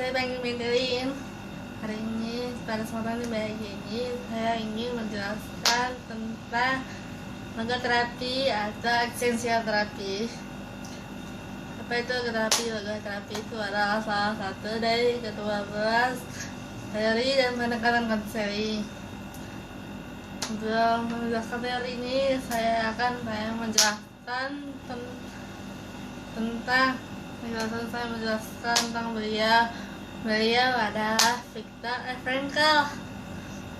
saya pengen Mandarin. Hari ini pada kesempatan ini saya ingin menjelaskan tentang lembaga terapi atau esensial terapi. Apa itu terapi? Lembaga terapi itu adalah salah satu dari ke-12 teori dan penekanan konseling. Untuk menjelaskan teori ini, saya akan menjelaskan tentang beliau adalah Viktor Frankl.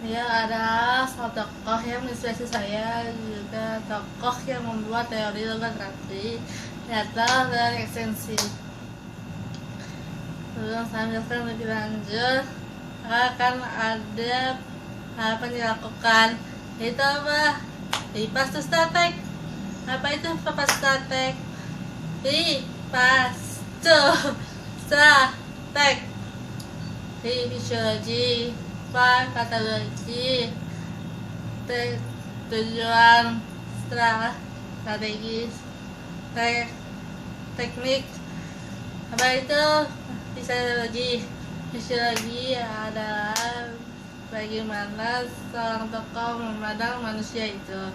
Dia adalah salah tokoh yang menginspirasi saya, juga tokoh yang membuat teori lembaga terapi datang dari esensi. Sebelum saya menjelaskan lebih lanjut, akan ada apa yang dilakukan, yaitu apa? Vipastustatek. Apa itu vipastustatek? Vipastustatek. Fisiologi, patologi, tujuan, strategis, teknik. Apa itu fisiologi? Fisiologi adalah bagaimana seorang tokoh memandang manusia itu.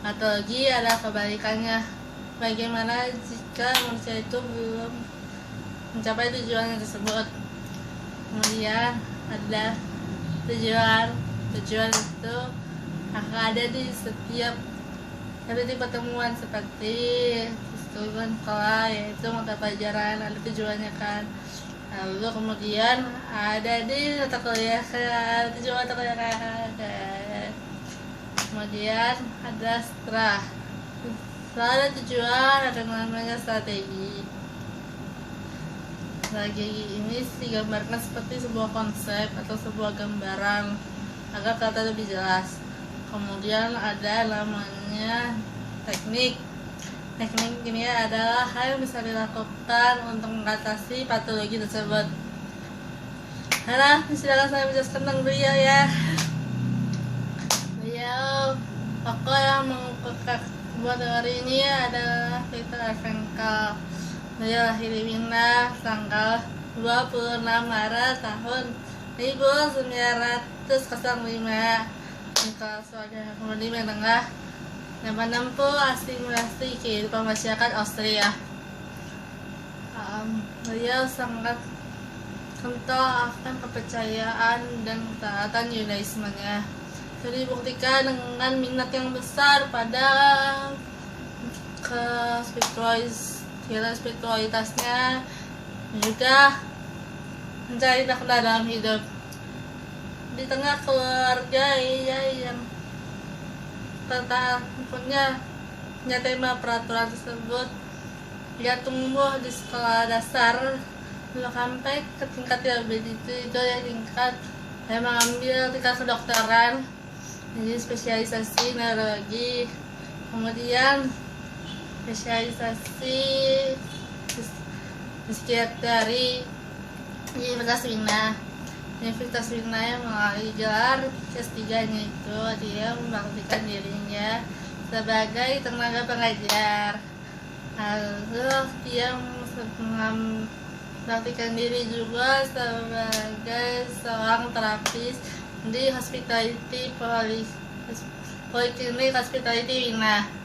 Patologi adalah kebalikannya, bagaimana jika manusia itu belum mencapai tujuannya tersebut. Kemudian ada tujuan itu akan ada di setiap pertemuan seperti pertemuan sekolah, yaitu mata pelajaran ada tujuannya kan. Lalu kemudian ada di mata kuliah kan, tujuan mata kuliah kan. Kemudian ada setelah ada tujuan, ada namanya strategi. Strategi ini digambarkan seperti sebuah konsep atau sebuah gambaran agar kata lebih jelas. Kemudian ada namanya teknik. Teknik ini adalah hal yang bisa dilakukan untuk mengatasi patologi tersebut. Halo, silakan saya menjelaskan tentang beliau ya. Beliau tokoh yang mengungkapkan buat teori ini adalah Viktor Frankl. Beliau lahir di Wina tanggal 26 Maret tahun 1905 di Karlsruhe, kemudian tengah dan menempuh asimilasi kehidupan masyarakat Austria. Beliau sangat kental akan kepercayaan dan ketaatan Yudaismenya. Itu dibuktikan dengan minat yang besar pada spiritualitasnya, juga mencari makna dalam hidup. Di tengah keluarga yang punya tema peraturan tersebut, dia tumbuh di sekolah dasar sampai ke tingkat yang lebih itu ya tingkat yang mengambil tingkat kedokteran, jadi spesialisasi neurologi, kemudian spesialisasi psikiatri di Universitas Wina. Universitas Wina yang melalui gelar S3-nya itu dia membuktikan dirinya sebagai tenaga pengajar. Lalu dia membuktikan diri juga sebagai seorang terapis di hospitality poliklinik hospitality Wina.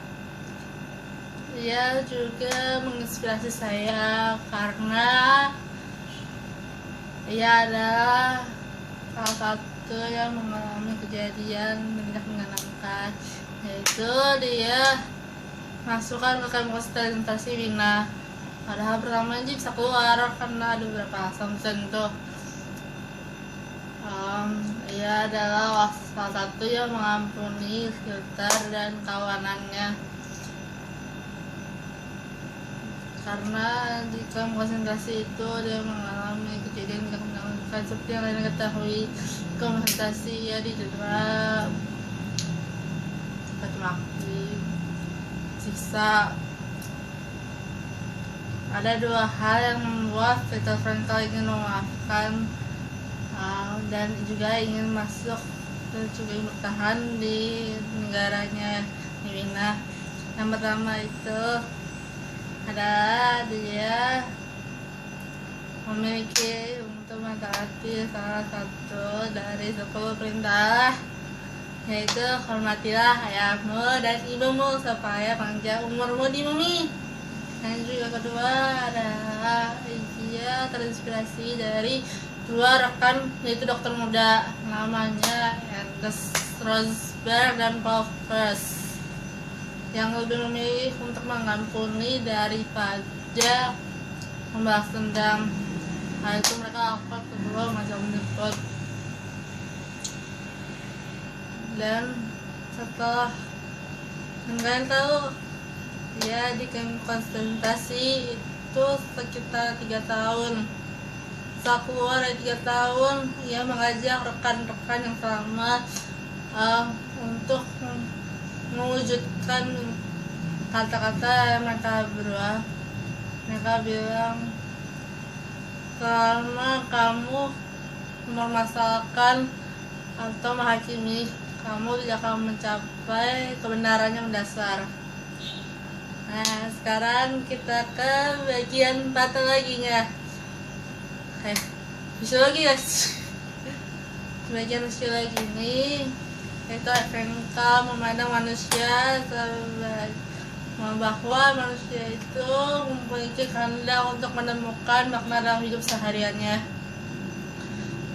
Dia juga menginspirasi saya karena ia adalah salah satu yang mengalami kejadian tidak menyenangkan, yaitu dia masukkan ke kamp konsentrasi Wina. Padahal pertamanya dia bisa keluar karena ada beberapa alasan tertentu. Ia adalah salah satu yang mengampuni Hitler dan kawanannya, karena di kamp konsentrasi itu dia mengalami kejadian yang menyenangkan seperti yang lain ketahui. Konsentrasi ya didera, mati, siksa. Ada dua hal yang membuat Viktor Frankl ingin memaafkan dan juga ingin masuk dan juga bertahan di negaranya di Wina. Yang pertama itu adalah dia memiliki untuk mentaati salah satu dari 10 perintah, yaitu hormatilah ayahmu dan ibumu supaya panjang umurmu di bumi. Dan juga kedua adalah dia terinspirasi dari dua rekan, yaitu dokter muda namanya Anders Rosberg dan Paul Frost, yang lebih memilih untuk mengampuni daripada membalas dendam. Nah, itu mereka lakukan kedua macam jemput. Dan setelah kalian tahu, dia di camp konsentrasi itu sekitar 3 tahun. Setelah keluar dari 3 tahun, ia mengajak rekan-rekan yang selamat untuk mewujudkan kata-kata yang mereka berdua. Mereka bilang, selama kamu mempermasalahkan atau menghakimi, kamu tidak akan mencapai kebenaran yang mendasar. Nah, sekarang kita ke bagian patologinya. Fisiologi guys. Bagian fisiologi ini yaitu FMK memandang manusia sebagai bahwa manusia itu memiliki kehendak untuk menemukan makna dalam hidup sehariannya.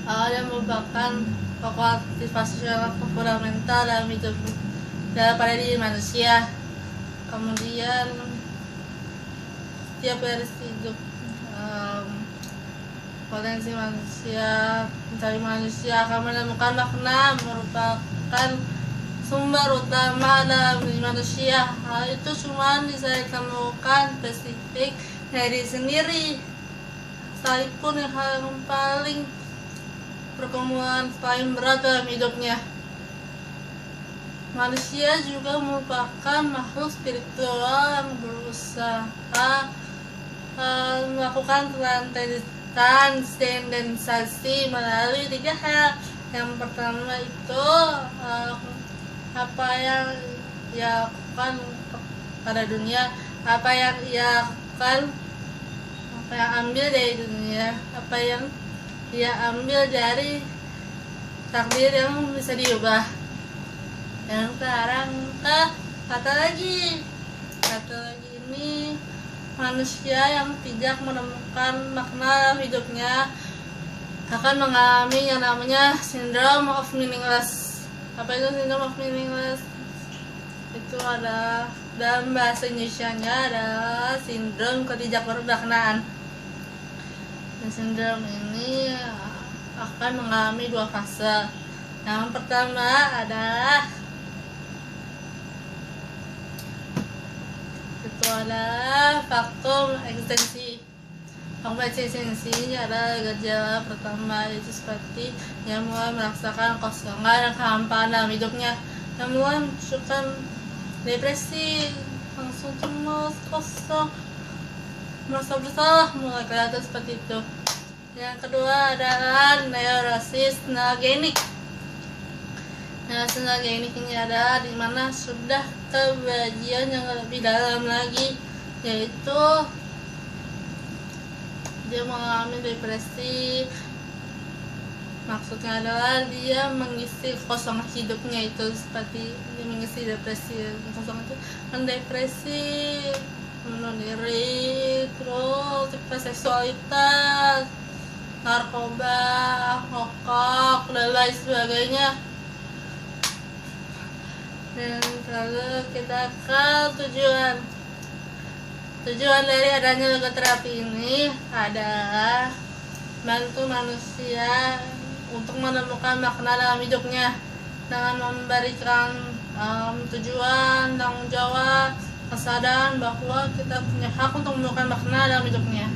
Yang merupakan pokok aktivasi fundamental dalam hidup pada diri manusia. Kemudian setiap dari hidup potensi manusia, mencari manusia akan menemukan makna merupakan sumber utama dalam diri manusia. Hal itu cuma bisa ditemukan spesifik dari sendiri, sekalipun yang hal yang paling pergumulan paling berat dalam hidupnya. Manusia juga merupakan makhluk spiritual yang berusaha melakukan transendensasi melalui 3 hal. Yang pertama itu apa yang ia lakukan pada dunia, apa yang ia lakukan, apa yang ambil dari dunia, apa yang ia ambil dari takdir yang bisa diubah. Yang sekarang ke patologi. Patologi ini manusia yang tidak menemukan makna dalam hidupnya akan mengalami yang namanya syndrome of meaningless. Apa itu syndrome of meaningless? Itu adalah dalam bahasa Indonesianya adalah sindrom ketidakbermaknaan. Dan sindrom ini akan mengalami 2 fase. Yang pertama adalah faktor eksistensi. Faktor eksistensi ini adalah gejala pertama, yaitu seperti yang mulai merasakan kosongan dan kehampaan dalam hidupnya, yang mulai menunjukkan depresi, langsung cemas, kosong, merasa bersalah, mulai kelihatan seperti itu. Yang kedua adalah neurosis neogenik. Neurosis neogenik ini adalah dimana sudah ke bagian yang lebih dalam lagi, yaitu dia mengalami depresi. Maksudnya adalah dia mengisi kosongan hidupnya, itu seperti dia mengisi depresi kosong itu, mendepresi, bunuh diri, terus seksualitas, narkoba, rokok, dan lain sebagainya. Dan lalu kita ke tujuan dari adanya logoterapi ini adalah bantu manusia untuk menemukan makna dalam hidupnya dengan memberikan tujuan, tanggung jawab, kesadaran bahwa kita punya hak untuk menemukan makna dalam hidupnya.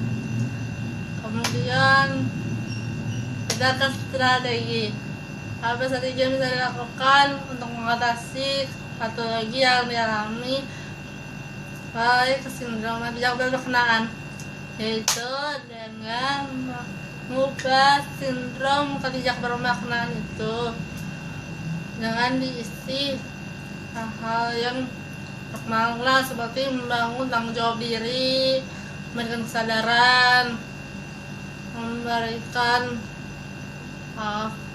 Kemudian kita ke strategi. Apa strategi yang bisa dilakukan untuk mengatasi patologi yang dialami baik sindrom tidak bermaknaan, yaitu dengan mengubah sindrom ketidakbermaknaan itu dengan diisi hal-hal yang bermakna, seperti membangun tanggung jawab diri, memberikan kesadaran, memberikan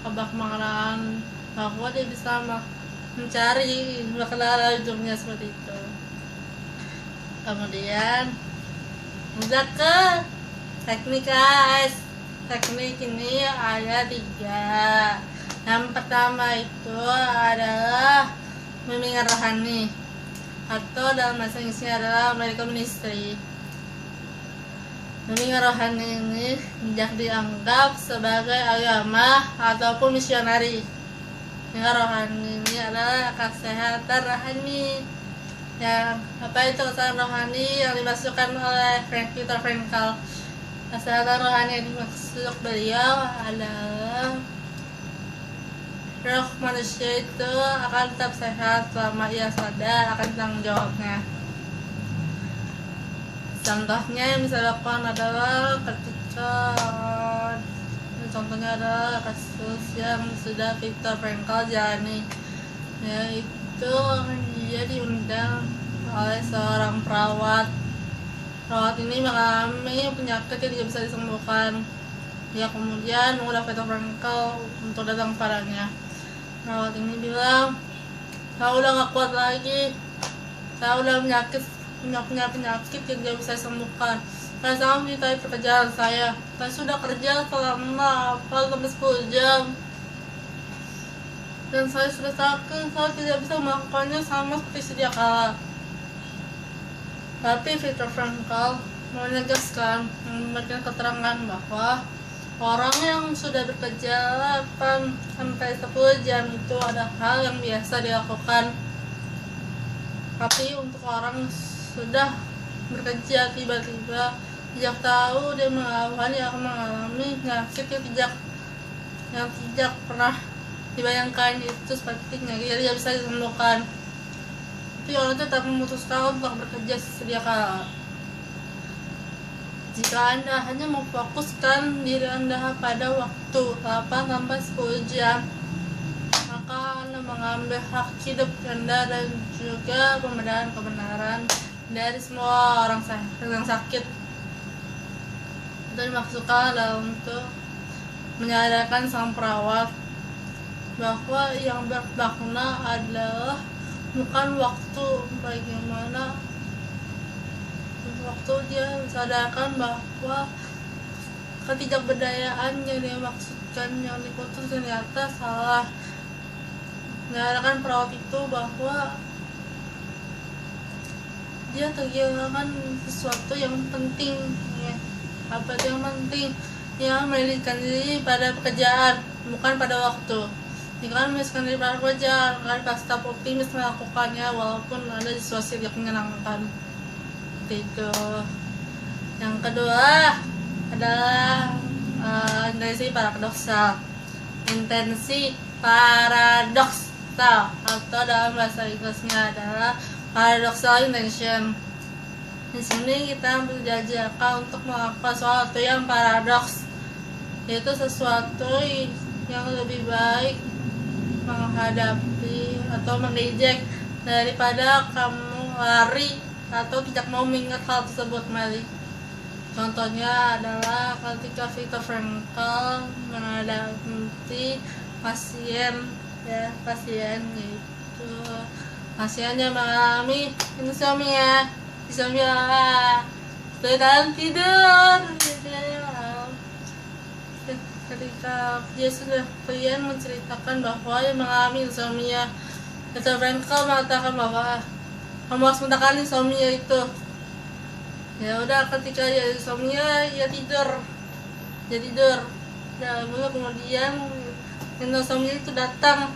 kemakmuran bahwa dia bisa mencari makna hidupnya seperti itu. Kemudian udah ke teknik guys. Teknik ini ada 3. Yang pertama itu adalah bimbingan rohani, atau dalam bahasa Inggrisnya adalah medical ministry. Bimbingan rohani ini tidak dianggap sebagai agama ataupun misionari. Bimbingan rohani ini adalah kesehatan rohani. Yang apa itu kesehatan rohani yang dimasukkan oleh Viktor Frankl? Kesehatan rohani yang dimaksud beliau adalah roh manusia itu akan tetap sehat selama ia sadar akan tanggung jawabnya. Contohnya yang bisa dilakukan adalah contohnya adalah kasus yang sudah Viktor Frankl jalani, yaitu dia diundang oleh seorang perawat. Perawat ini mengalami penyakit yang tidak bisa disembuhkan. Dia kemudian mengundang Viktor Frankl untuk datang padanya. Perawat ini bilang, saya udah gak kuat lagi, saya udah punya penyakit yang tidak bisa disembuhkan. Saya sangat mencintai pekerjaan saya sudah kerja selama 10 jam, dan saya sudah sakit, saya tidak bisa melakukannya sama seperti sedia kala. Tapi Viktor Frankl menegaskan, memberikan keterangan bahwa orang yang sudah bekerja 8-10 jam itu ada hal yang biasa dilakukan. Tapi untuk orang sudah bekerja tiba-tiba tidak tahu dia mengalami penyakit yang tidak pernah dibayangkan itu seperti penyakit yang bisa disembuhkan. Tapi orang tetap memutuskan untuk bekerja sedia kala. Jika Anda hanya memfokuskan diri Anda pada waktu 8-10 jam, maka Anda mengambil hak hidup Anda dan juga pemberdayaan kebenaran dari semua orang yang sakit. Itu dimaksudkan dalam untuk menyadarkan sang perawat bahwa yang bermakna adalah bukan waktu, bagaimana waktu dia sadarkan bahwa ketidakberdayaan yang dia maksudkan, yang dikutuk ternyata salah. Menyadarkan perawat itu bahwa dia kehilangan sesuatu yang penting, ya. Apa itu yang penting? Yang mendirikan diri pada pekerjaan, bukan pada waktu. Jika mendirikan diri pada pekerjaan, kalian pasti tetap optimis melakukannya walaupun ada situasi yang menyenangkan. Itu. Yang kedua adalah intensi paradoksal. Intensi paradoksal atau dalam bahasa Inggrisnya adalah paradoxical intention. Di sini kita diajarkan untuk melakukan sesuatu yang paradoks, yaitu sesuatu yang lebih baik menghadapi atau mengejek daripada kamu lari atau tidak mau mengingat hal tersebut kembali. Contohnya adalah ketika Viktor Frankl menghadapi pasien yaitu pasiennya mengalami insomnia dalam tidur. Ketika dia sudah menceritakan bahwa dia mengalami insomnia, Viktor Frankl mengatakan bahwa kamu harus menangani insomnia itu. Ya udah, ketika dia insomnia dia tidur. Dan kemudian insomnia itu datang,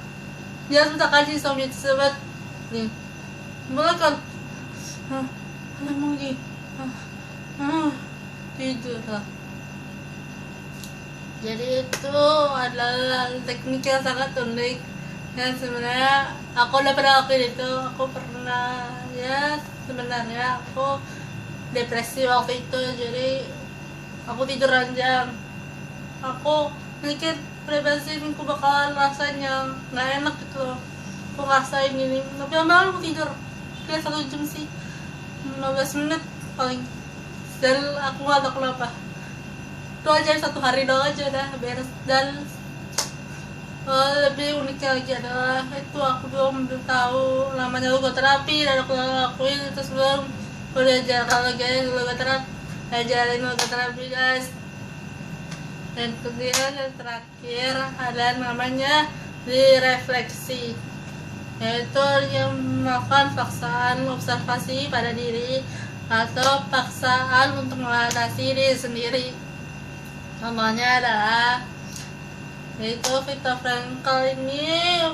dia harus menangani insomnia tersebut. Nih, mulai kan, tidur lah. Jadi itu adalah teknik yang sangat unik. Dan sebenarnya aku udah pernah lakuin itu. Sebenarnya aku depresi waktu itu, jadi aku tidur ranjang. Aku mikir depresi ini aku bakalan rasanya nggak enak gitu loh, aku ngerasain ini. Tapi lama-lama aku tidur kayak 1 jam sih, 15 menit paling, dan aku nggak tahu kenapa. itu aja 1 hari doang aja udah beres. Dan lebih uniknya lagi adalah itu aku belum tahu namanya logoterapi, dan aku lakuin itu sebelum aku diajarkan lagi logoterapi, ajarin logoterapi guys. Dan kemudian yang terakhir ada namanya direfleksi, yaitu yang melakukan paksaan observasi pada diri atau paksaan untuk mengatasi diri sendiri. Contohnya adalah yaitu Viktor Frankl ini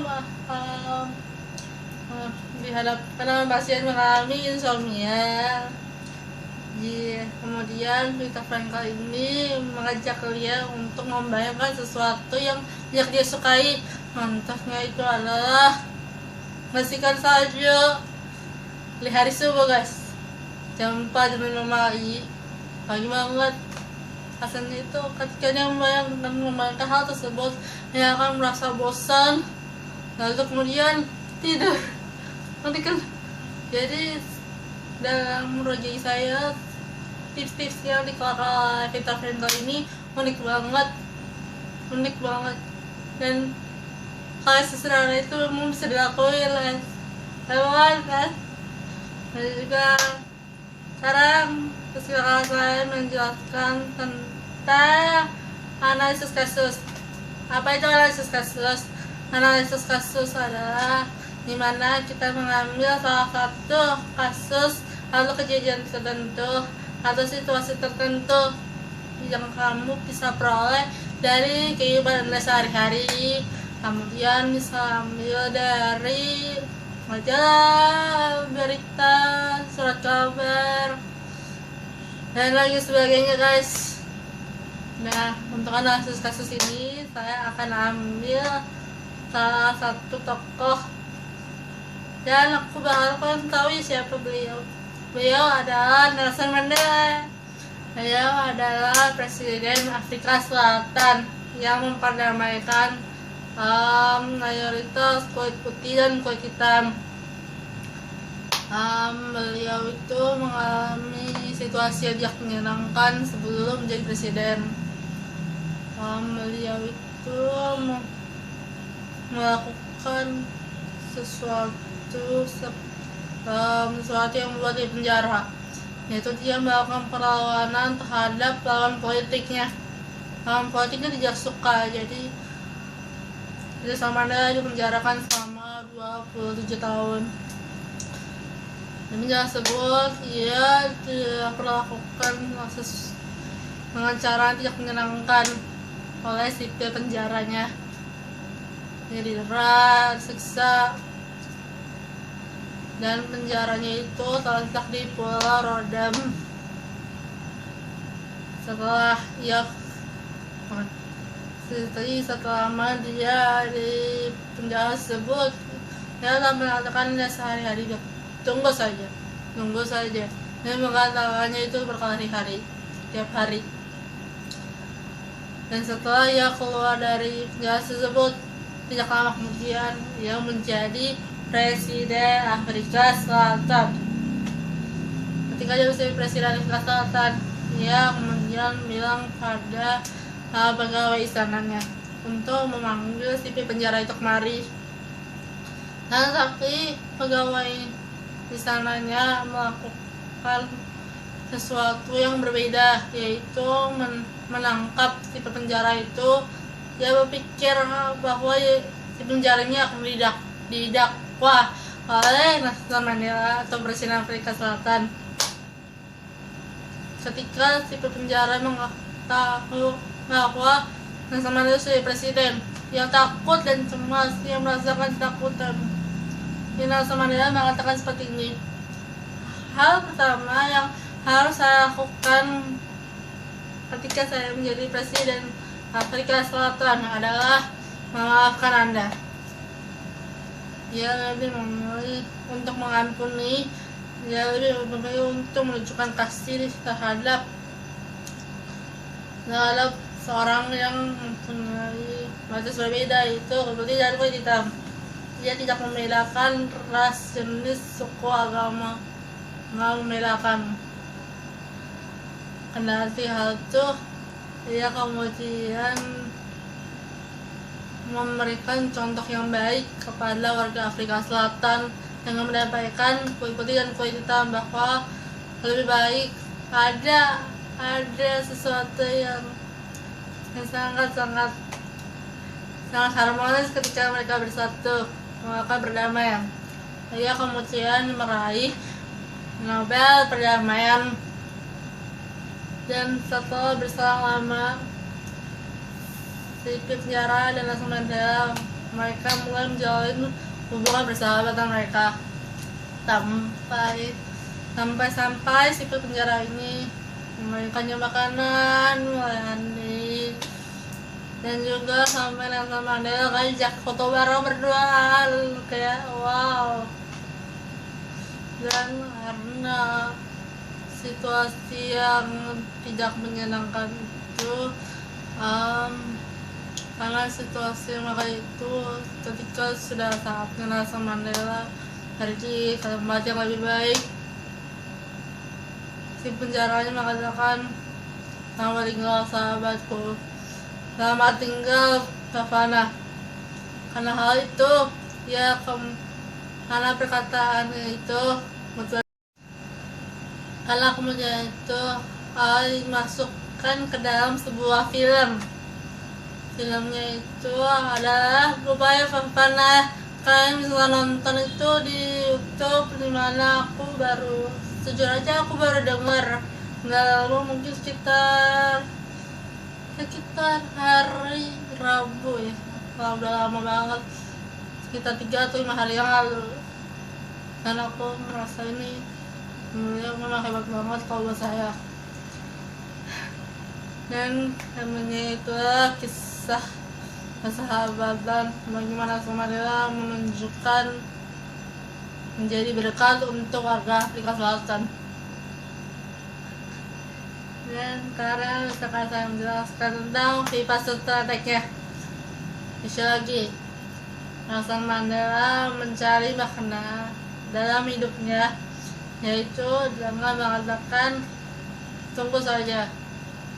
dihadapkan pasien mengalami insomnia. Kemudian Viktor Frankl ini mengajak dia untuk membayangkan sesuatu yang dia sukai. Contohnya itu adalah bersihkan salju di hari subuh guys, jam 4 jam 5 pagi banget. Rasanya itu ketika dia membayangkan hal tersebut, dia akan merasa bosan, lalu kemudian tidur. Nanti kan, jadi dalam project saya tips-tips yang dikeluarkan oleh Viktor Frankl ini unik banget, dan hal sederhana itu memang bisa dilakuin lewat kan. Dan juga sekarang saya menjelaskan tentang analisis kasus. Apa itu analisis kasus? Analisis kasus adalah dimana kita mengambil salah satu kasus atau kejadian tertentu atau situasi tertentu yang kamu bisa peroleh dari kehidupan Anda sehari-hari. Kemudian bisa ambil dari majalah, berita, surat kabar, dan lagi sebagainya guys. Nah, untuk analisis kasus ini saya akan ambil salah satu tokoh, dan aku bakal tahu siapa beliau. Beliau adalah Nelson Mandela. Beliau adalah Presiden Afrika Selatan yang memperdamaikan mayoritas kulit putih dan kulit hitam. Beliau itu mengalami situasi yang tidak menyenangkan sebelum menjadi presiden. Beliau itu melakukan sesuatu yang membuat dia penjara, yaitu dia melakukan perlawanan terhadap lawan politiknya. Lawan politiknya tidak suka, jadi sama Mandela dipenjarakan selama 27 tahun. Dan penjara tersebut ia diperlakukan dengan cara tidak menyenangkan oleh sipil penjaranya. Jadi siksa, dan penjaranya itu terletak di Pulau Rodam. Setelah dia di penjara tersebut, dia telah mengatakan sehari-hari, tunggu saja, dia mengatakannya itu berkali-kali, tiap hari. Dan setelah ia keluar dari penjara tersebut, tidak lama kemudian ia menjadi Presiden Afrika Selatan. Ketika dia menjadi Presiden Afrika Selatan, ia kemudian bilang pada pegawai istananya untuk memanggil sipir penjara itu kemari. Dan tapi pegawai istananya melakukan sesuatu yang berbeda, yaitu menangkap sipir penjara itu. Dia berpikir bahwa si penjaranya akan didakwa oleh Nelson Mandela atau Presiden Afrika Selatan. Ketika si penjara mengetahui bahwa Nelson Mandela sebagai presiden, yang takut dan cemas, yang merasakan ketakutan, Nelson Mandela mengatakan seperti ini: hal pertama yang harus saya lakukan ketika saya menjadi presiden Afrika Selatan adalah memaafkan Anda. Dia lebih memilih untuk mengampuni, dia lebih memilih untuk menunjukkan kasih terhadap seorang yang mempunyai basis berbeda, itu kulit dan kulit hitam. Dia tidak membedakan ras, jenis, suku, agama, nggak membedakan. Kendati hal itu, Dia kemudian memberikan contoh yang baik kepada warga Afrika Selatan dengan menyampaikan poin putih dan poin hitam bahwa lebih baik ada sesuatu yang sangat harmonis ketika mereka bersatu, mereka berdamai. Dia kemudian meraih Nobel Perdamaian, dan setelah berselang lama di penjara dan Nelson Mandela, mereka mulai menjalin hubungan persahabatan mereka sampai si penjara ini memberikannya makanan, melayani, dan juga sampai Nelson Mandela ngajak foto bareng berdua, kayak wow. Dan karena situasi yang tidak menyenangkan itu, karena situasi maka itu ketika sudah saatnya Nelson Mandela pergi ke tempat yang lebih baik, si penjaranya mengatakan, selamat tinggal sahabatku, selamat tinggal Savannah. Karena hal itu ya karena perkataan itu, karena kemudian itu dimasukkan ke dalam sebuah film. Filmnya itu adalah upaya Savannah. Kalian bisa nonton itu di YouTube, dimana aku baru dengar nggak lama, mungkin sekitar hari Rabu ya, udah lama banget, sekitar 3 atau 5 hari yang lalu. Dan aku merasa ini memang hebat banget kalau buat saya. Dan namanya itu kisah persahabatan, bagaimana Mandela menunjukkan menjadi berkat untuk warga Afrika Selatan. Dan sekarang saya menjelaskan tentang pipa strategnya. Bisa lagi, Nelson Mandela mencari makna dalam hidupnya, yaitu dengan mengatakan tunggu saja.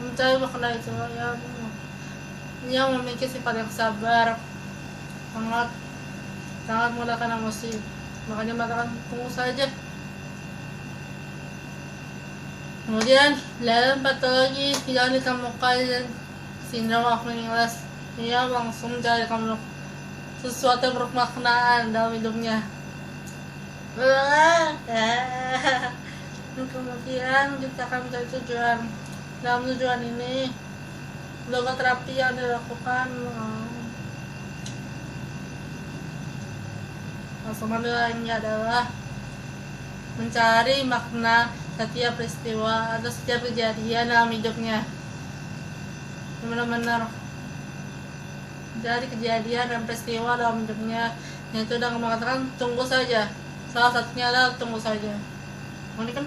Mencari makna itu yang memiliki sifat yang sabar, sangat menggunakan emosi, makanya mengatakan tunggu saja. Kemudian dalam patologi tidak ditemukan sindrom of meaningless, ia langsung mencari sesuatu yang bermaknaan dalam hidupnya. Dan kemudian kita akan mencari tujuan. Dalam tujuan ini, logoterapi yang dilakukan Mandela ini adalah mencari makna setiap peristiwa atau setiap kejadian dalam hidupnya. Benar-benar dari kejadian dan peristiwa dalam hidupnya, yaitu dengan mengatakan tunggu saja. Salah satunya adalah tunggu saja. Ini kan.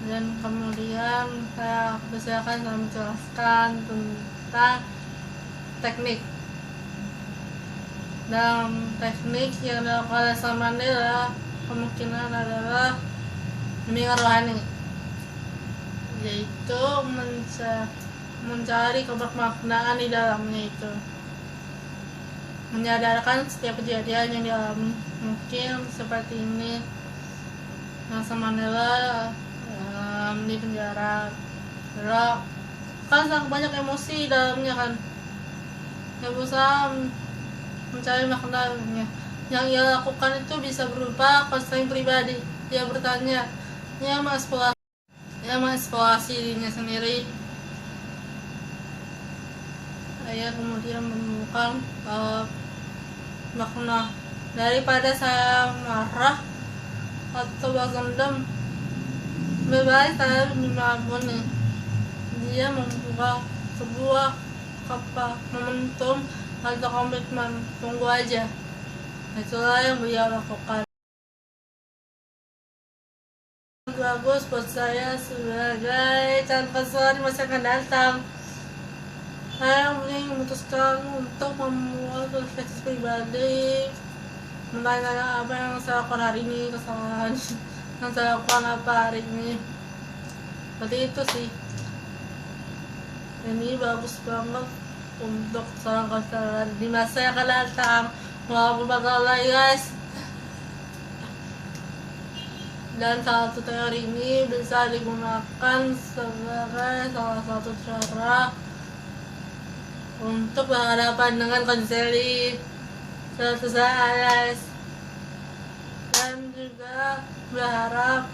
Dan kemudian saya akan menjelaskan tentang teknik. Dalam teknik yang dilakukan oleh Mandela kemungkinan adalah bimbingan rohani, yaitu mencari kebermaknaan di dalamnya, itu menyadarkan setiap kejadian yang dialami. Mungkin seperti ini, Nelson Mandela di penjara, kan sangat banyak emosi dalamnya kan, dia berusaha mencari maknanya. Yang ia lakukan itu bisa berupa konseling pribadi. Dia bertanya, dia mengeksplorasi dirinya sendiri. Saya kemudian menemukan makna daripada saya marah atau dendam, lebih baik saya menyimpan nih. Dia membuka sebuah momentum atau komitmen, tunggu aja. Itulah yang beliau lakukan. Bagus buat saya sebagai calon konselor di masa akan datang. Saya memutuskan untuk membuat refleksi pribadi, menanya apa yang saya lakukan hari ini, kesalahan yang saya lakukan apa hari ini. Seperti itu sih. ini bagus banget untuk seorang konselor di masa yang akan datang. Walaupun bakal guys. Dan salah satu teori ini bisa digunakan sebagai salah satu cara untuk berhadapan dengan konseling suatu saat guys. Dan juga berharap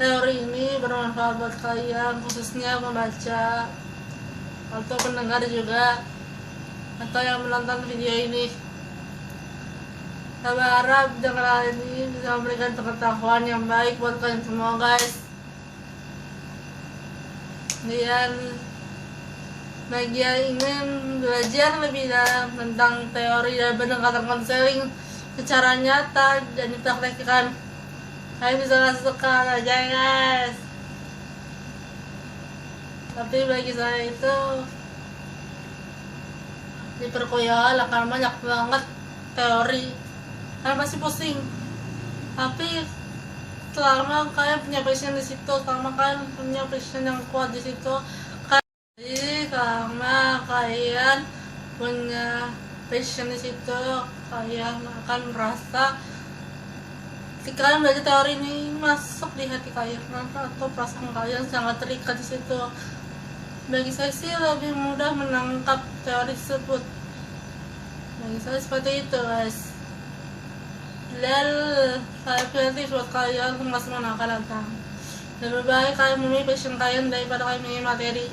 teori ini bermanfaat buat kalian, khususnya membaca atau pendengar juga, atau yang menonton video ini. Saya berharap dengan hal ini bisa memberikan pengetahuan yang baik buat kalian semua guys. Dan bagi yang ingin belajar lebih dalam tentang teori dan pendekatan konseling secara nyata dan dipraktekkan, kalian bisa masuk ke aja guys. Tapi bagi saya itu di perkuliahan akan banyak banget teori, kalian pasti pusing. Tapi selama kalian punya passion di situ, selama kalian punya passion yang kuat di situ, jadi selama kalian punya passion di situ, kalian akan merasa ketika kalian belajar teori ini masuk di hati kalian atau perasaan kalian sangat terikat di situ. Bagi saya sih lebih mudah menangkap teori tersebut. Bagi saya seperti itu guys. Dan saya pilih buat kalian untuk masuk akan datang. Lebih baik kalian memilih passion kalian daripada kalian memilih materi.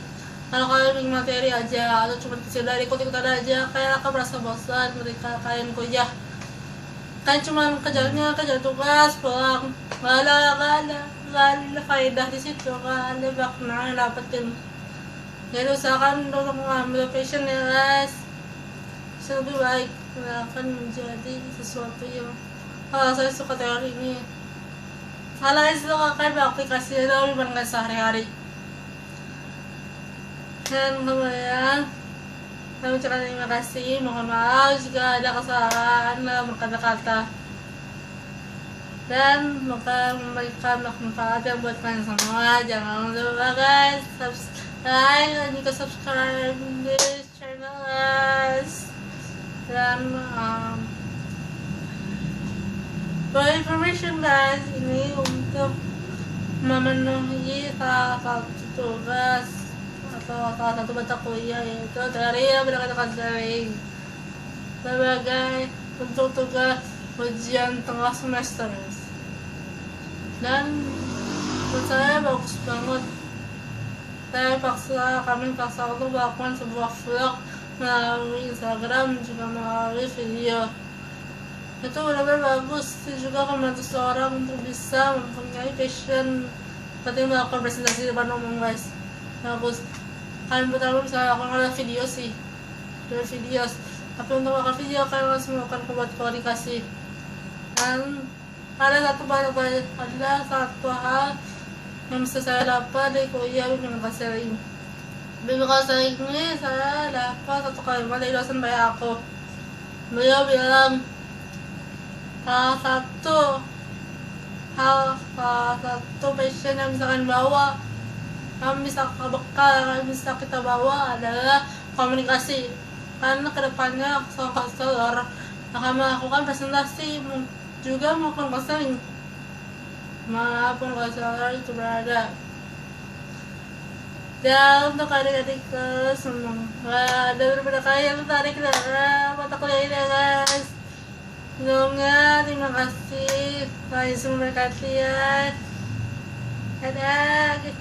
Kalau kalian memilih materi aja atau cuma sekedar ikut-ikutan aja, kalian akan merasa bosan ketika kalian kuliah. Kalian cuma kerjanya kerja tugas pulang, gak ada faedah di situ, gak ada makna yang dapetin. Jadi usahakan untuk mengambil passion ya guys. Bisa lebih baik, akan menjadi sesuatu yang saya suka teori ini. Kalau itu akan beraplikasi dalam kehidupan sehari-hari. Dan kemudian saya ucapkan terima kasih, mohon maaf jika ada kesalahan dalam berkata-kata, dan semoga memberikan manfaat yang buat kalian semua. Jangan lupa guys subscribe dan juga subscribe this channel guys. Dan for information guys, ini untuk memenuhi salah satu tugas atau salah satu mata kuliah, yaitu teori yang pendekatan konseling sebagai bentuk tugas ujian tengah semester. Dan menurut saya bagus banget. Kami paksa untuk melakukan sebuah vlog melalui Instagram juga melalui video. Itu benar-benar bagus, itu juga akan membantu seorang untuk bisa mempunyai passion seperti melakukan presentasi di depan umum guys. Bagus. Kalian pertama bisa lakukan video sih, dari video. Tapi untuk melakukan video kalian harus melakukan buat komunikasi. Dan ada satu hal yang bisa saya dapat dari kuliah bimbingan konseling. Bimbingan konseling ini saya dapat satu kalimat dari dosen baik aku. Beliau bilang salah satu passion yang bisa kalian bawa, yang bisa bekal yang bisa kita bawa adalah komunikasi. Karena kedepannya seorang konselor akan melakukan presentasi, juga melakukan konseling manapun konselor itu berada. Dan untuk adik-adik semoga ada beberapa kalian tertarik dengan mata kuliah ini guys. Sebelumnya terima kasih, Tuhan Yesus memberkati ya. Dadah.